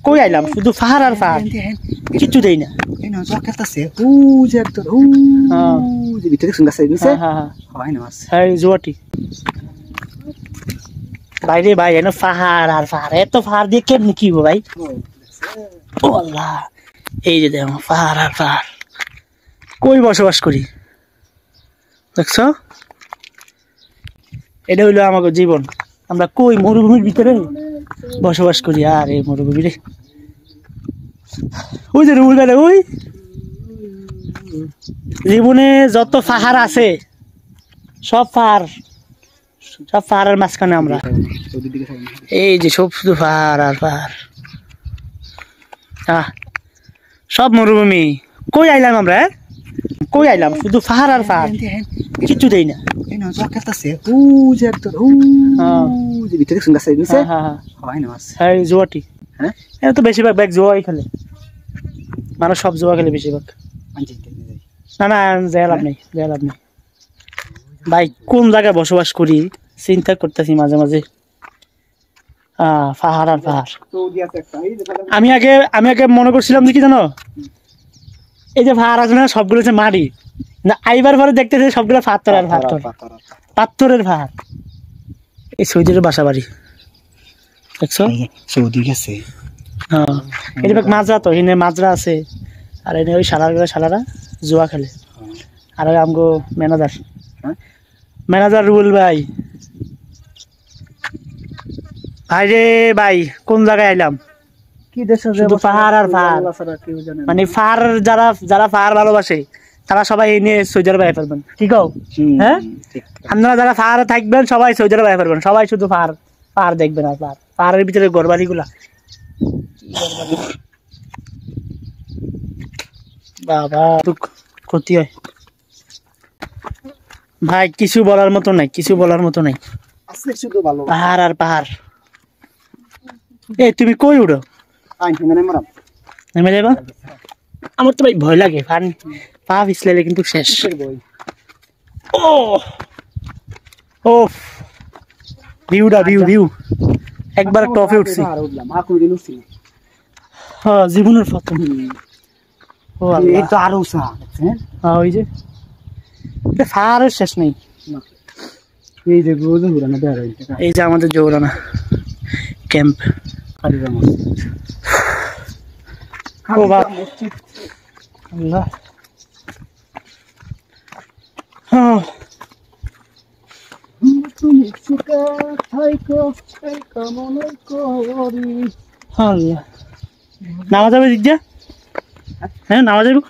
কই আইলাম শুধু পাহাড় আর পাহাড়, কিচ্ছু দেই না। এই না জোয়া খেলতেছে ও যে একদম ও যে ভিতরে সুন্দর আছে নিচে হয় না মাছ হ্যাঁ জোয়াটি বাইরে ভাই এনে পাহাড় আর পাহাড়, এত পাহাড় দিয়ে কেমনি কি গো ভাই? ও আল্লাহ, এই যে দেখো পাহাড় আর পাহাড়, কই বসবাস করি দেখছো? এটা হইলো আমাকে জীবন, আমরা কই মরুভূমির ভিতরে বসবাস করি। আর এই মরুভূমি রে, ওই যে রুল বেড়ে ওই জীবনে যত পাহাড় আছে সব পাহাড়ের মাঝখানে আমরা, এই যে সব শুধু পাহাড় আর পাহাড়, সব মরুভূমি। কই আইলাম আমরা, কই আইলাম শুধু পাহাড় আর পাহাড়, কিচ্ছু দেই না। এই না জোয়া খেলতেছে ও যে একদম ও যে ভিতরে সুন্দর আছে নিচে হয় না মাছ হ্যাঁ জোয়াটি। হ্যাঁ এটা তো বেশিরভাগ ব্যাগ জোয়াই খেলে, মানুষ সব জোয়া খেলে বেশিরভাগ। না না যাই লাভ নেই, যাই লাভ নেই ভাই। কোন জায়গায় বসবাস করি চিন্তা করতেছি মাঝে মাঝে। পাহাড় আর পাহাড়। আমি আগে মনে করছিলাম যে কি জানো, এই যে পাহাড় আছে না সবগুলো হচ্ছে মাটি, না আইবার পরে দেখতেছে সবগুলো পাথর আর পাথর, পাথরের পাহাড়। এই সৌদির বাসা বাড়ি দেখছো, সৌদি গেছে। হ্যাঁ এটা মাজরা, তো এখানে মাজরা আছে, আর এনে ওই শালারা জুয়া খেলে। আর আমগো ম্যানেজার রুল ভাই। ভাই রে ভাই, কোন জায়গায় আইলাম? কি দেশে শুধু পাহাড় আর পাহাড়, মানে পাহাড় যারা পাহাড় ভালোবাসে তারা সবাই এই নিয়ে সৌদি আরবে পারবেন। ঠিক আছে? হ্যাঁ, আপনারা যারা পাহাড়ে থাকবেন সবাই সৌদি আরবে পারবেন, সবাই শুধু পাহাড় দেখবেন আর পাহাড়ের ভিতরে ঘরবাড়ি গুলা। বাবা ক্ষতি হয় ভাই, কিছু বলার মতো নাই, কিছু বলার মতো নাই। পাহাড় আর পাহাড়। এই তুমি কই উঠো? নেমে যাবা? আমার তো ভাই ভয় লাগে, পা পিছলাইলে কিন্তু শেষ। ও ও ভিউ একবার টপে উঠছি। হ্যাঁ জীবনের প্রথম। ও এই তো আরো হ্যাঁ ওই যে পাহাড়ের শেষ নেই। এই যে আমাদের জৌরানা ক্যাম্প। আল্লাহ নামা যাবে দিক দিয়ে? হ্যাঁ নামা যাবে।